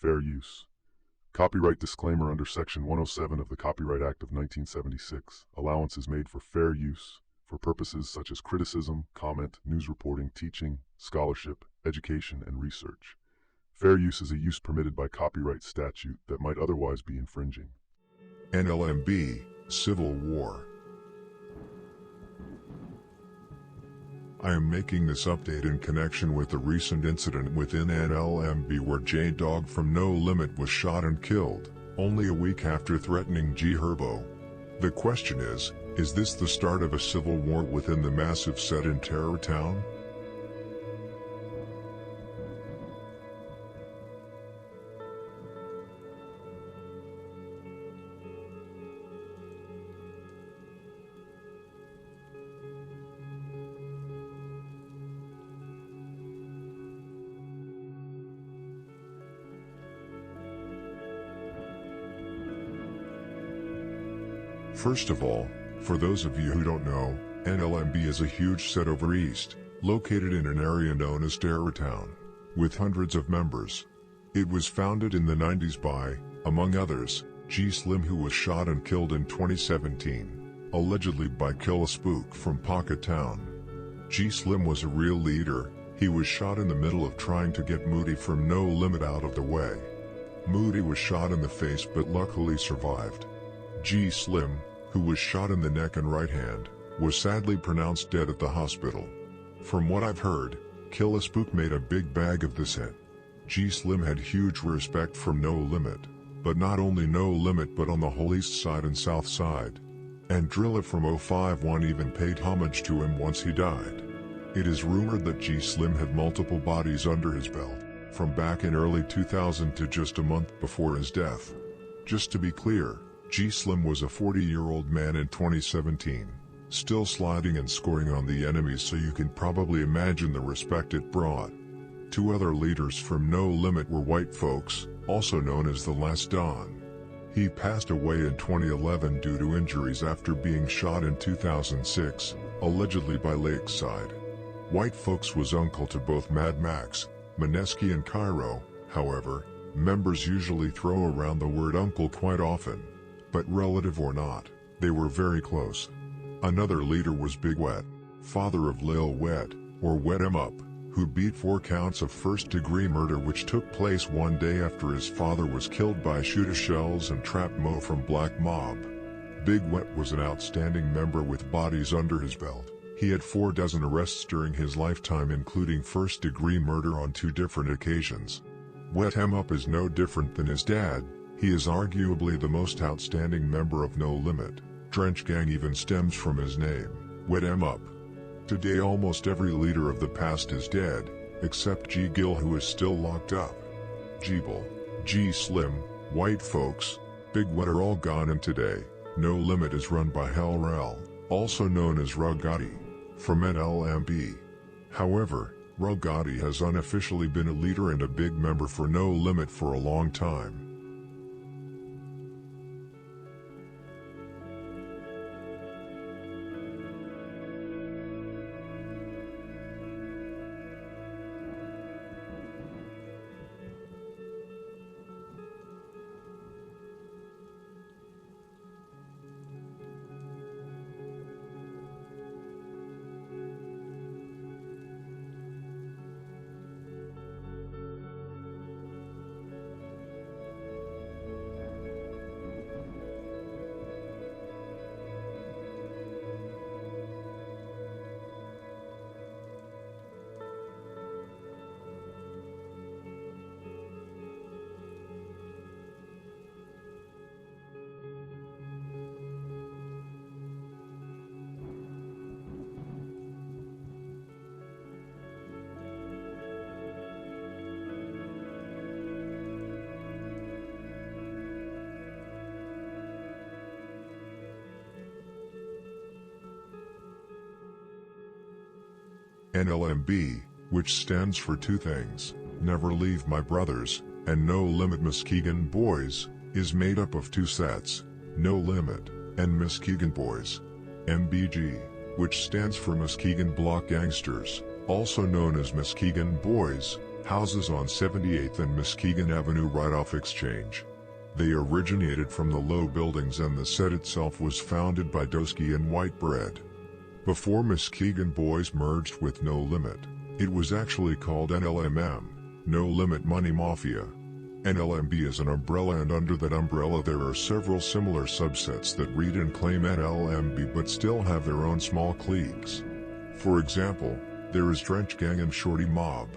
Fair use. Copyright disclaimer under Section 107 of the Copyright Act of 1976. Allowance is made for fair use for purposes such as criticism, comment, news reporting, teaching, scholarship, education, and research. Fair use is a use permitted by copyright statute that might otherwise be infringing. NLMB, Civil War. I am making this update in connection with the recent incident within NLMB where J-Dog from No Limit was shot and killed, only a week after threatening G Herbo. The question is this the start of a civil war within the massive set in Terror Town? First of all, for those of you who don't know, NLMB is a huge set over east, located in an area known as Terror Town, with hundreds of members. It was founded in the 90s by, among others, G Slim, who was shot and killed in 2017, allegedly by Kill a Spook from Pocket Town. G Slim was a real leader. He was shot in the middle of trying to get Moody from No Limit out of the way. Moody was shot in the face but luckily survived. G Slim, who was shot in the neck and right hand, was sadly pronounced dead at the hospital. From what I've heard, Kill a Spook made a big bag of this hit. G Slim had huge respect from No Limit, but not only No Limit but on the whole east side and south side. And Drilla from 051 even paid homage to him once he died. It is rumored that G Slim had multiple bodies under his belt, from back in early 2000 to just a month before his death. Just to be clear, G Slim was a 40-year-old man in 2017, still sliding and scoring on the enemies, so you can probably imagine the respect it brought. Two other leaders from No Limit were white folks, also known as the Last Don. He passed away in 2011 due to injuries after being shot in 2006, allegedly by Lakeside. White folks was uncle to both Mad Max, Mineski and Cairo. However, members usually throw around the word uncle quite often. But relative or not, they were very close. Another leader was Big Wet, father of Lil Wet, or Wet 'em Up, who beat 4 counts of first-degree murder which took place one day after his father was killed by Shooter Shells and Trap Mo from Black Mob. Big Wet was an outstanding member with bodies under his belt. He had 4 dozen arrests during his lifetime, including first-degree murder on 2 different occasions. Wet 'em Up is no different than his dad. He is arguably the most outstanding member of No Limit. Drench Gang even stems from his name, Wet 'em Up. Today almost every leader of the past is dead, except G Gill, who is still locked up. G Bull, G Slim, white folks, Big Wet are all gone, and today, No Limit is run by Hell Rel, also known as Rugatti, from NLMB. However, Rugatti has unofficially been a leader and a big member for No Limit for a long time. NLMB, which stands for 2 things, Never Leave My Brothers, and No Limit Muskegon Boys, is made up of 2 sets, No Limit, and Muskegon Boys. MBG, which stands for Muskegon Block Gangsters, also known as Muskegon Boys, houses on 78th and Muskegon Avenue right off Exchange. They originated from the low buildings, and the set itself was founded by Doski and Whitebread. Before Muskegon Boys merged with No Limit, it was actually called NLMM, No Limit Money Mafia. NLMB is an umbrella, and under that umbrella there are several similar subsets that read and claim NLMB but still have their own small cliques. For example, there is Drench Gang and Shorty Mob.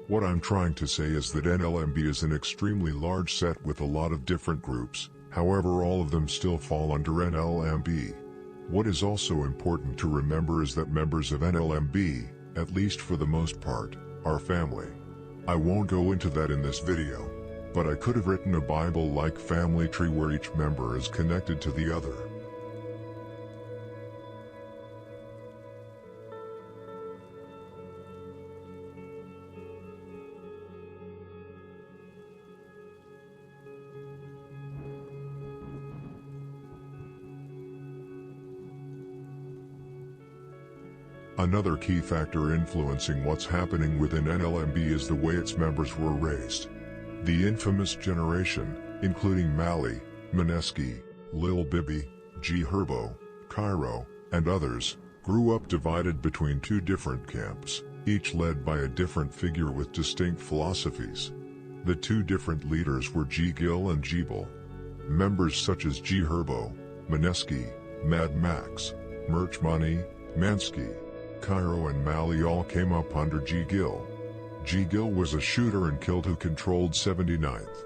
What I'm trying to say is that NLMB is an extremely large set with a lot of different groups, however all of them still fall under NLMB. What is also important to remember is that members of NLMB, at least for the most part, are family. I won't go into that in this video, but I could have written a Bible-like family tree where each member is connected to the other. Another key factor influencing what's happening within NLMB is the way its members were raised. The infamous generation, including Mally, Mineski, Lil Bibby, G Herbo, Cairo, and others, grew up divided between two different camps, each led by a different figure with distinct philosophies. The two different leaders were G Gill and G Bull. Members such as G Herbo, Mineski, Mad Max, Merch Money, Mansky, Cairo and Mally all came up under G Gill. G Gill was a shooter and killed who controlled 79th.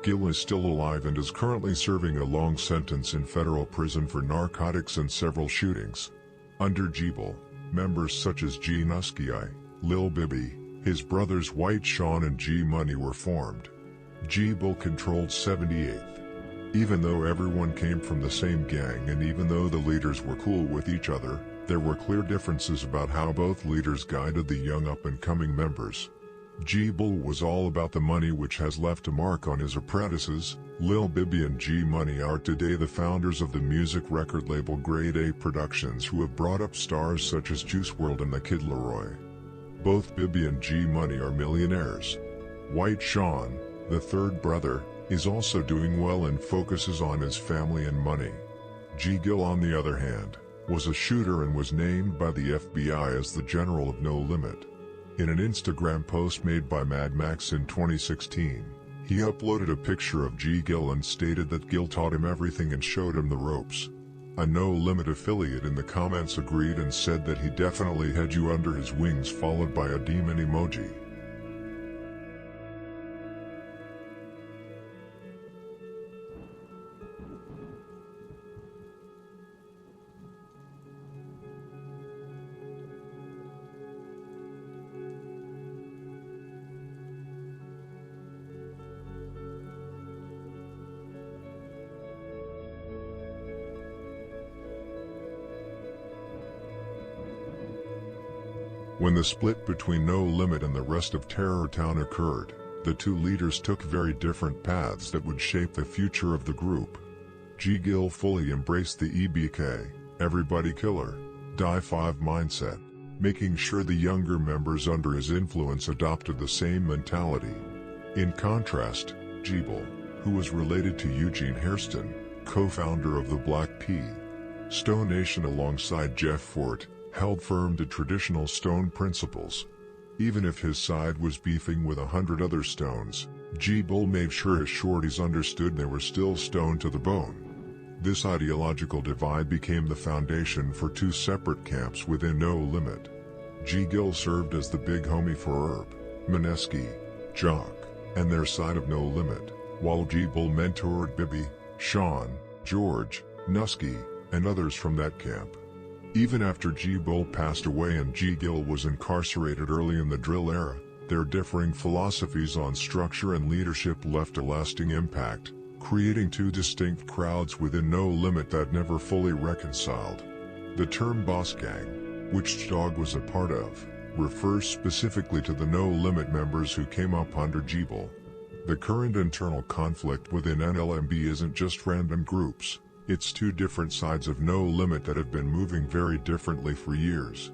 Gill is still alive and is currently serving a long sentence in federal prison for narcotics and several shootings. Under G Bull, members such as G Nusky, Lil Bibby, his brothers White Sean and G Money were formed. G Bull controlled 78th. Even though everyone came from the same gang and even though the leaders were cool with each other, there were clear differences about how both leaders guided the young up-and-coming members. G Bull was all about the money, which has left a mark on his apprentices. Lil Bibby and G Money are today the founders of the music record label Grade A Productions, who have brought up stars such as Juice WRLD and the Kid Laroi. Both Bibby and G Money are millionaires. White Sean, the third brother, is also doing well and focuses on his family and money. G Gill, on the other hand, was a shooter and was named by the FBI as the General of No Limit. In an Instagram post made by Mad Max in 2016, he uploaded a picture of G Gill and stated that Gill taught him everything and showed him the ropes. A No Limit affiliate in the comments agreed and said that he definitely had you under his wings, followed by a demon emoji. When the split between No Limit and the rest of Terror Town occurred, the two leaders took very different paths that would shape the future of the group. G Gill fully embraced the EBK, everybody killer, die 5 mindset, making sure the younger members under his influence adopted the same mentality. In contrast, G Bull, who was related to Eugene Hairston, co-founder of the Black P. Stone Nation alongside Jeff Fort, held firm to traditional Stone principles. Even if his side was beefing with 100 other Stones, G Bull made sure his shorties understood they were still Stone to the bone. This ideological divide became the foundation for two separate camps within No Limit. G Gill served as the big homie for Herb, Mineski, Jock, and their side of No Limit, while G Bull mentored Bibby, Sean, George, Nusky, and others from that camp. Even after G Bull passed away and G Gill was incarcerated early in the drill era, their differing philosophies on structure and leadership left a lasting impact, creating two distinct crowds within No Limit that never fully reconciled. The term Boss Gang, which Dog was a part of, refers specifically to the No Limit members who came up under G Bull. The current internal conflict within NLMB isn't just random groups. It's two different sides of No Limit that have been moving very differently for years.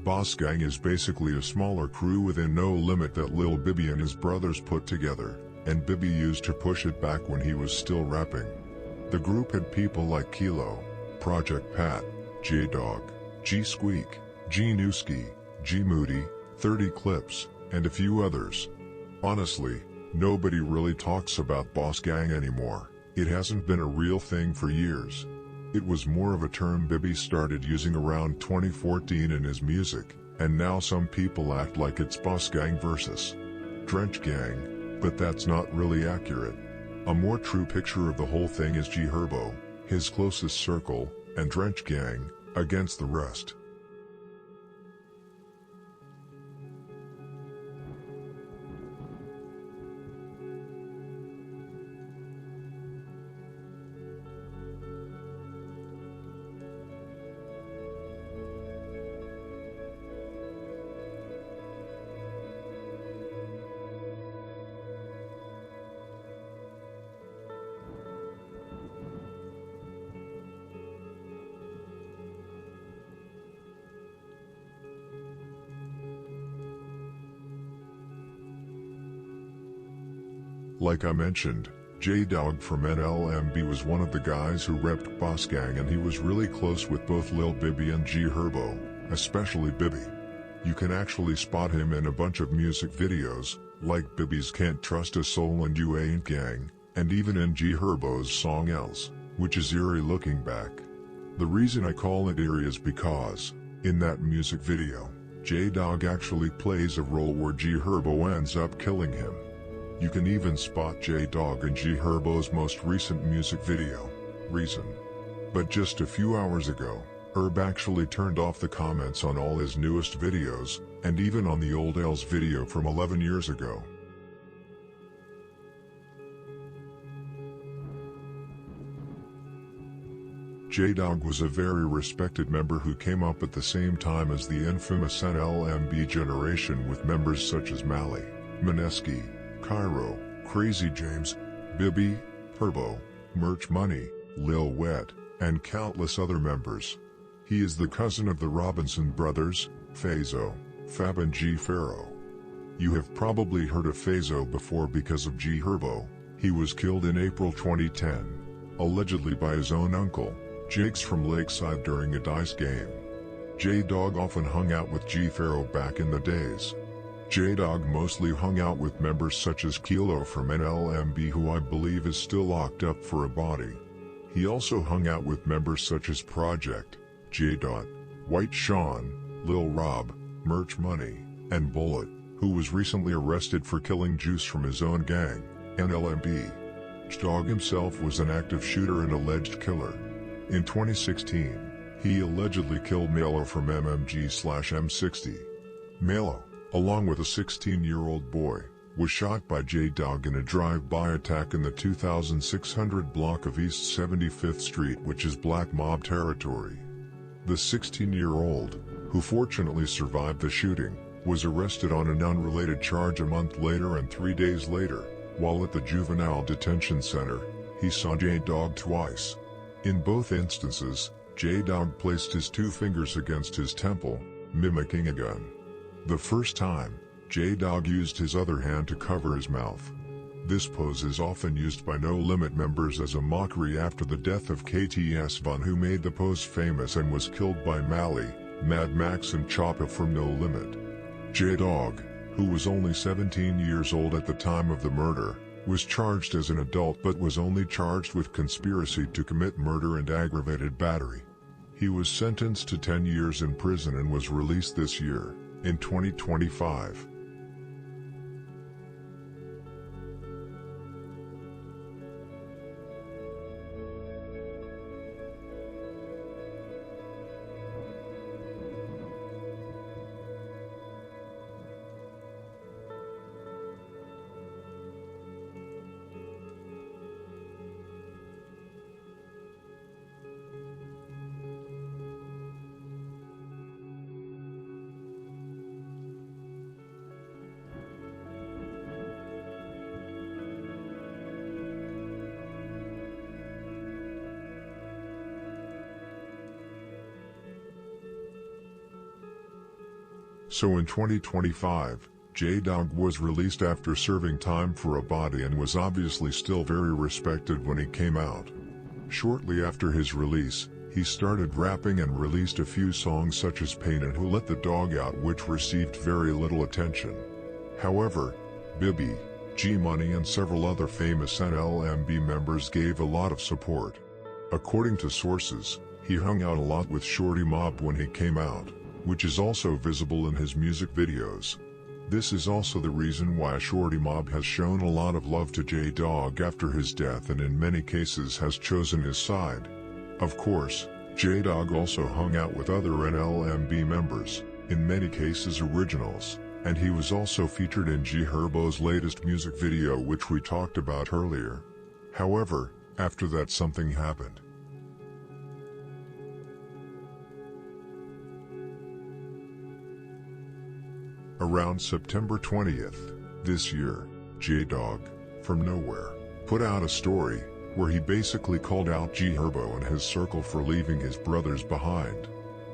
Boss Gang is basically a smaller crew within No Limit that Lil Bibby and his brothers put together, and Bibby used to push it back when he was still rapping. The group had people like Kilo, Project Pat, J-Dog, G-Squeak, G-Newski, G-Moody, 30 Clips, and a few others. Honestly, nobody really talks about Boss Gang anymore. It hasn't been a real thing for years. It was more of a term Bibby started using around 2014 in his music, and now some people act like it's Boss Gang versus Drench Gang, but that's not really accurate. A more true picture of the whole thing is G Herbo, his closest circle, and Drench Gang, against the rest. Like I mentioned, J-Dog from NLMB was one of the guys who repped Boss Gang, and he was really close with both Lil Bibby and G Herbo, especially Bibby. You can actually spot him in a bunch of music videos, like Bibby's Can't Trust a Soul and You Ain't Gang, and even in G Herbo's song Else, which is eerie looking back. The reason I call it eerie is because, in that music video, J-Dog actually plays a role where G Herbo ends up killing him. You can even spot J-Dog in G Herbo's most recent music video, Reason. But just a few hours ago, Herb actually turned off the comments on all his newest videos, and even on the old Else video from 11 years ago. J-Dog was a very respected member who came up at the same time as the infamous NLMB generation, with members such as Mally, Mineski, Cairo, Crazy James, Bibby, Herbo, Merch Money, Lil Wet, and countless other members. He is the cousin of the Robinson brothers, Fazo, Fab and G Pharaoh. You have probably heard of Fazo before because of G Herbo. He was killed in April 2010, allegedly by his own uncle, Jakes from Lakeside, during a dice game. J-Dog often hung out with G Pharaoh back in the days. J-Dog mostly hung out with members such as Kilo from NLMB, who I believe is still locked up for a body. He also hung out with members such as Project, J. White Sean, Lil Rob, Merch Money, and Bullet, who was recently arrested for killing Juice from his own gang, NLMB. J-Dog himself was an active shooter and alleged killer. In 2016, he allegedly killed Malo from MMG/M60. Malo, along with a 16-year-old boy, was shot by J-Dog in a drive-by attack in the 2600 block of East 75th Street, which is Black Mob territory. The 16-year-old, who fortunately survived the shooting, was arrested on an unrelated charge a month later, and 3 days later, while at the juvenile detention center, he saw J-Dog twice. In both instances, J-Dog placed his 2 fingers against his temple, mimicking a gun. The first time, J-Dog used his other hand to cover his mouth. This pose is often used by No Limit members as a mockery after the death of KTS Von, who made the pose famous and was killed by Mally, Mad Max and Choppa from No Limit. J-Dog, who was only 17 years old at the time of the murder, was charged as an adult but was only charged with conspiracy to commit murder and aggravated battery. He was sentenced to 10 years in prison and was released this year, in 2025. So in 2025, J-Dog was released after serving time for a body and was obviously still very respected when he came out. Shortly after his release, he started rapping and released a few songs such as Pain and Who Let the Dog Out, which received very little attention. However, Bibby, G-Money and several other famous NLMB members gave a lot of support. According to sources, he hung out a lot with Shorty Mob when he came out, which is also visible in his music videos. This is also the reason why Shorty Mob has shown a lot of love to J-Dog after his death and in many cases has chosen his side. Of course, J-Dog also hung out with other NLMB members, in many cases originals, and he was also featured in G Herbo's latest music video which we talked about earlier. However, after that something happened. Around September 20th, this year, J-Dog, from nowhere, put out a story, where he basically called out G Herbo and his circle for leaving his brothers behind.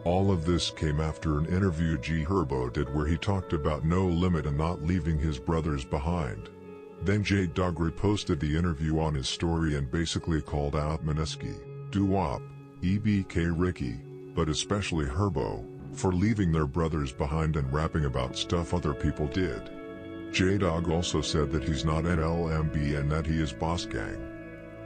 All of this came after an interview G Herbo did where he talked about no limit and not leaving his brothers behind. Then J-Dog reposted the interview on his story and basically called out Mineski, Doo-Wop, EBK Ricky, but especially Herbo, for leaving their brothers behind and rapping about stuff other people did. J-Dog also said that he's not NLMB and that he is Boss Gang.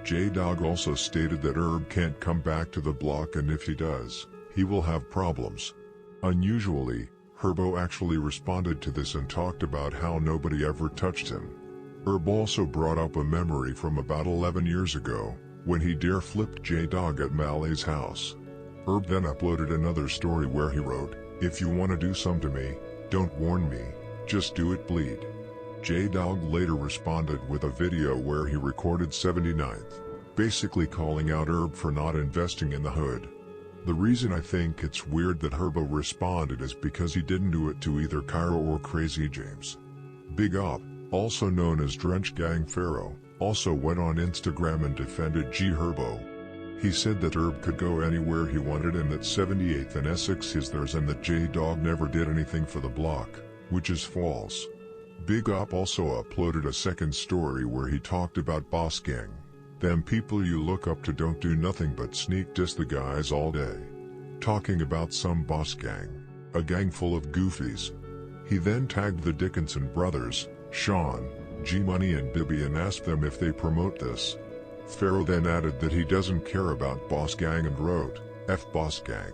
J-Dog also stated that Herb can't come back to the block and if he does, he will have problems. Unusually, Herbo actually responded to this and talked about how nobody ever touched him. Herb also brought up a memory from about 11 years ago, when he dare flipped J-Dog at Malle's house. Herb then uploaded another story where he wrote, "If you wanna do some to me, don't warn me, just do it bleed." J-Dog later responded with a video where he recorded 79th, basically calling out Herb for not investing in the hood. The reason I think it's weird that Herbo responded is because he didn't do it to either Cairo or Crazy James. Big Op, also known as Drench Gang Pharaoh, also went on Instagram and defended G Herbo. He said that Herb could go anywhere he wanted and that 78th and Essex is theirs and that J-Dog never did anything for the block, which is false. Big Op also uploaded a second story where he talked about Boss Gang. Them people you look up to don't do nothing but sneak diss the guys all day. Talking about some Boss Gang, a gang full of goofies. He then tagged the Dickinson brothers, Sean, G-Money and Bibby and asked them if they promote this. Pharaoh then added that he doesn't care about Boss Gang and wrote, "F Boss Gang."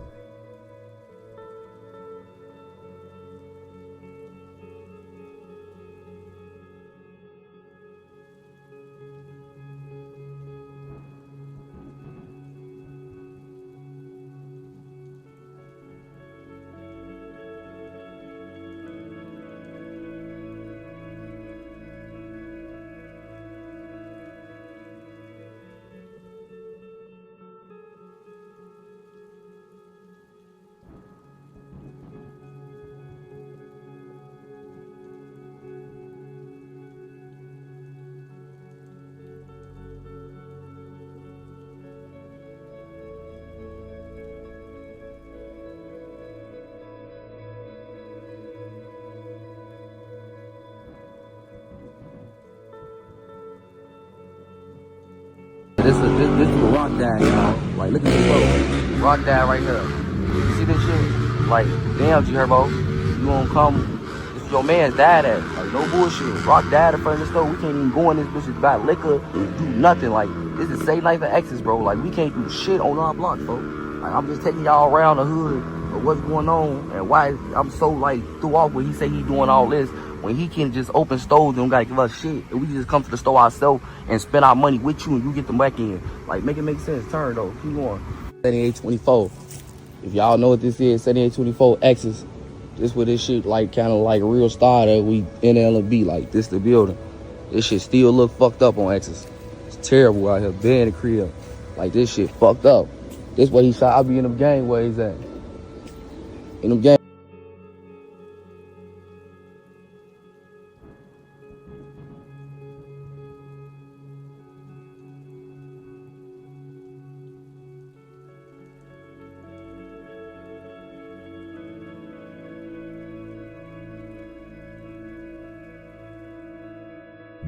This is a rock dad, y'all. Like, look at this boat. Rock dad right here. You see this shit? Like, damn, G Herbo. You won't come. This is your man's dad at. Like, no bullshit. Rock dad in front of the store. We can't even go in this bitch buy liquor and do nothing. Like, this is Say Life and Exes, bro. Like, we can't do shit on our block, bro. Like, I'm just taking y'all around the hood of what's going on and why I'm so, like, threw off when he say he doing all this. When he can just open stores and don't gotta give us shit. And we just come to the store ourselves and spend our money with you and you get them back in. Like, make it make sense. Turn though. Keep going. 7824. If y'all know what this is, 7824 X's. This where this shit like kinda like real started. We NLMB, like this the building. This shit still look fucked up on X's. It's terrible out here. Bed in the crib. Like this shit fucked up. This way he shot. I be in them gang where he's at. In them gang.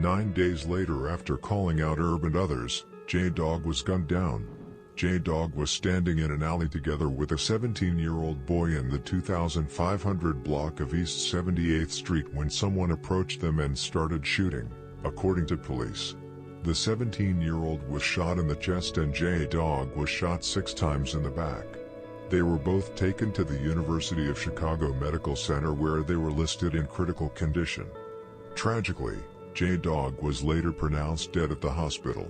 9 days later, after calling out Herb and others, J-Dog was gunned down. J-Dog was standing in an alley together with a 17-year-old boy in the 2500 block of East 78th Street when someone approached them and started shooting, according to police. The 17-year-old was shot in the chest and J-Dog was shot 6 times in the back. They were both taken to the University of Chicago Medical Center where they were listed in critical condition. Tragically, J-Dog was later pronounced dead at the hospital.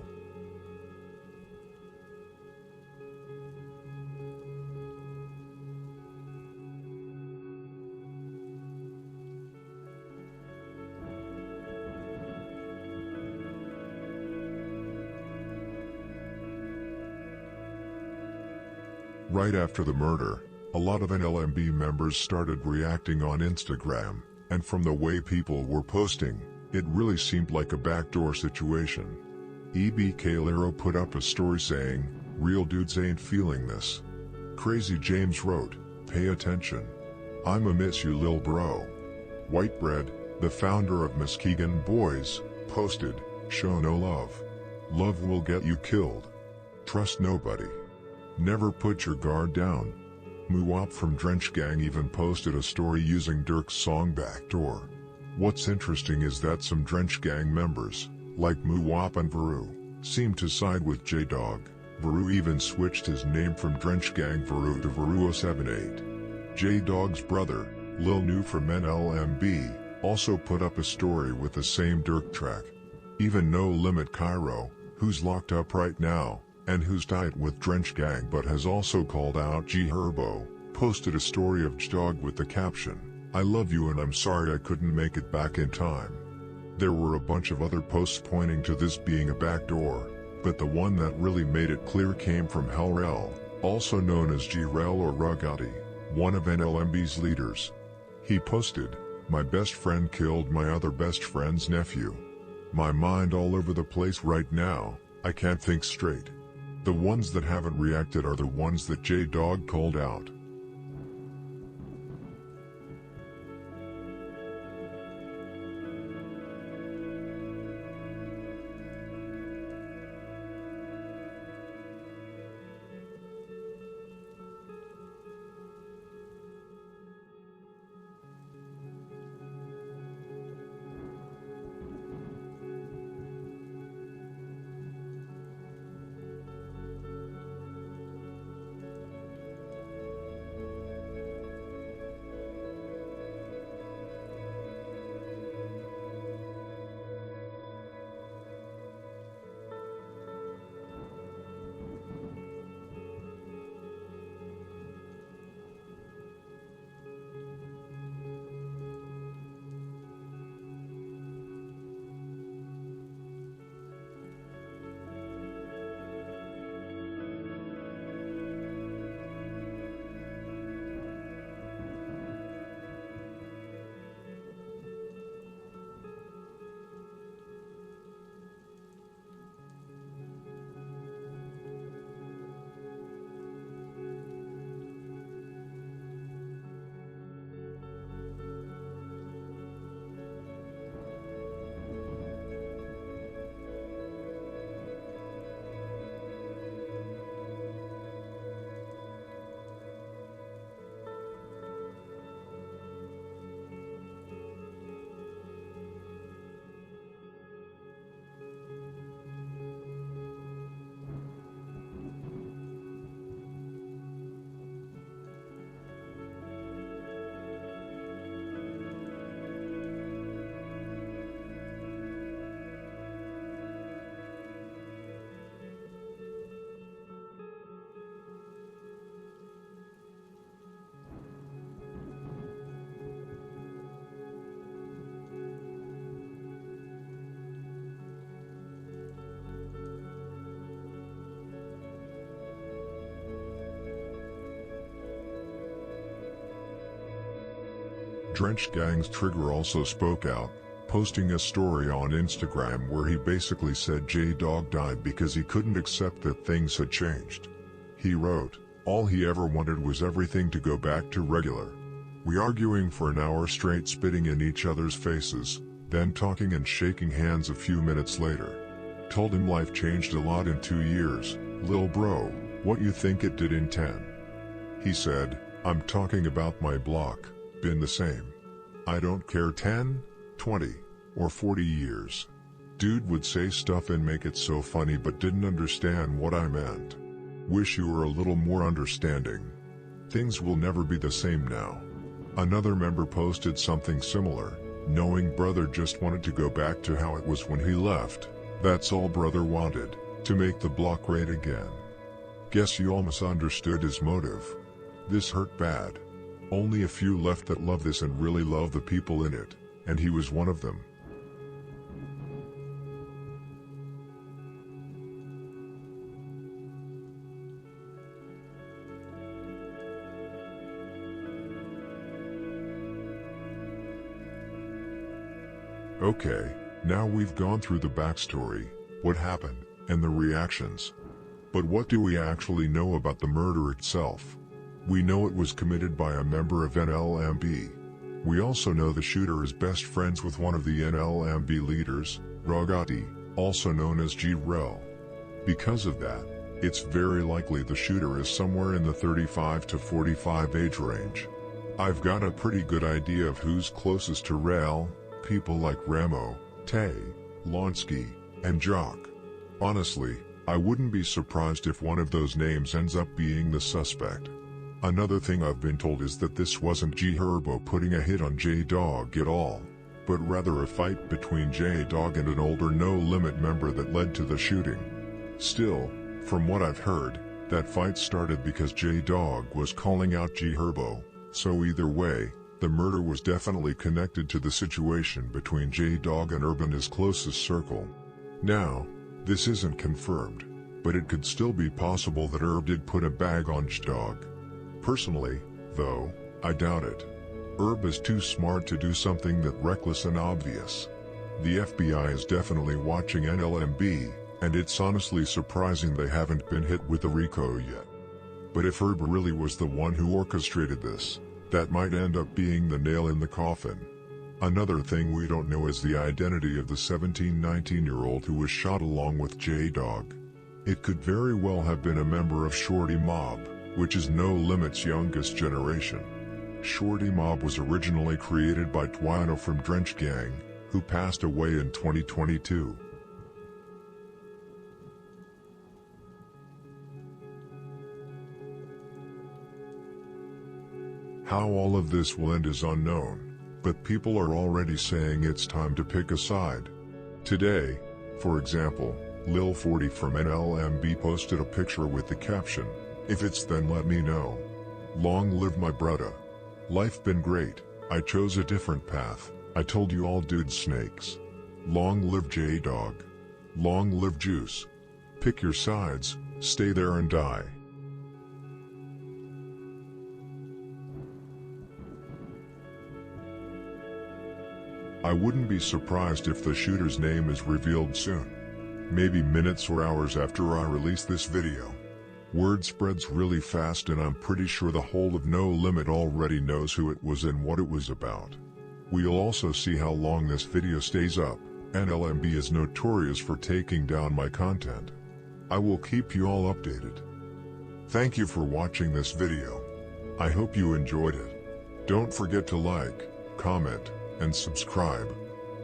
Right after the murder, a lot of NLMB members started reacting on Instagram, and from the way people were posting, it really seemed like a backdoor situation. EBK Lero put up a story saying, "Real dudes ain't feeling this." Crazy James wrote, "Pay attention. I'ma miss you lil bro." Whitebread, the founder of Muskegon Boys, posted, "Show no love. Love will get you killed. Trust nobody. Never put your guard down." Muwop from Drench Gang even posted a story using Dirk's song Backdoor. What's interesting is that some Drench Gang members, like Muwop and Varu, seem to side with J-Dog. Varu even switched his name from Drench Gang Varu to Varu078. J-Dog's brother, Lil Nu from NLMB, also put up a story with the same Dirk track. Even No Limit Cairo, who's locked up right now, and who's tight with Drench Gang but has also called out G Herbo, posted a story of J-Dog with the caption, "I love you and I'm sorry I couldn't make it back in time." There were a bunch of other posts pointing to this being a backdoor, but the one that really made it clear came from Hellrel, also known as G-Rel or Rugati, one of NLMB's leaders. He posted, "My best friend killed my other best friend's nephew. My mind all over the place right now, I can't think straight." The ones that haven't reacted are the ones that J-Dog called out. Drench Gang's Trigger also spoke out, posting a story on Instagram where he basically said J-Dog died because he couldn't accept that things had changed. He wrote, "All he ever wanted was everything to go back to regular. We arguing for an hour straight spitting in each other's faces, then talking and shaking hands a few minutes later. Told him life changed a lot in 2 years. Lil bro, what you think it did in 10? He said, I'm talking about my block, been the same. I don't care 10, 20, or 40 years. Dude would say stuff and make it so funny but didn't understand what I meant. Wish you were a little more understanding. Things will never be the same now. Another member posted something similar, knowing brother just wanted to go back to how it was when he left. That's all brother wanted, to make the block great again. Guess you all misunderstood his motive. This hurt bad. Only a few left that love this and really love the people in it, and he was one of them. Okay, now we've gone through the backstory, what happened, and the reactions. But what do we actually know about the murder itself? We know it was committed by a member of NLMB. We also know the shooter is best friends with one of the NLMB leaders, Ragati, also known as G-Rel. Because of that, it's very likely the shooter is somewhere in the 35 to 45 age range. I've got a pretty good idea of who's closest to Rel, people like Ramo, Tay, Lonsky, and Jock. Honestly, I wouldn't be surprised if one of those names ends up being the suspect. Another thing I've been told is that this wasn't G-Herbo putting a hit on J-Dog at all, but rather a fight between J-Dog and an older No Limit member that led to the shooting. Still, from what I've heard, that fight started because J-Dog was calling out G-Herbo, so either way, the murder was definitely connected to the situation between J-Dog and Urban's closest circle. Now, this isn't confirmed, but it could still be possible that Herb did put a bag on J-Dog. Personally, though, I doubt it. Herb is too smart to do something that reckless and obvious. The FBI is definitely watching NLMB, and it's honestly surprising they haven't been hit with a RICO yet. But if Herb really was the one who orchestrated this, that might end up being the nail in the coffin. Another thing we don't know is the identity of the 17-19-year-old who was shot along with J-Dog. It could very well have been a member of Shorty Mob, which is No Limit's youngest generation. Shorty Mob was originally created by Twino from Drench Gang, who passed away in 2022. How all of this will end is unknown, but people are already saying it's time to pick a side. Today, for example, Lil 40 from NLMB posted a picture with the caption, "If it's then let me know. Long live my brudda. Life been great, I chose a different path, I told you all dude snakes. Long live J-Dog. Long live Juice. Pick your sides, stay there and die." I wouldn't be surprised if the shooter's name is revealed soon. Maybe minutes or hours after I release this video. Word spreads really fast and I'm pretty sure the whole of No Limit already knows who it was and what it was about. We'll also see how long this video stays up. NLMB is notorious for taking down my content. I will keep you all updated. Thank you for watching this video. I hope you enjoyed it. Don't forget to like, comment, and subscribe.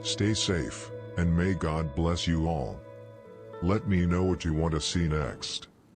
Stay safe, and may God bless you all. Let me know what you want to see next.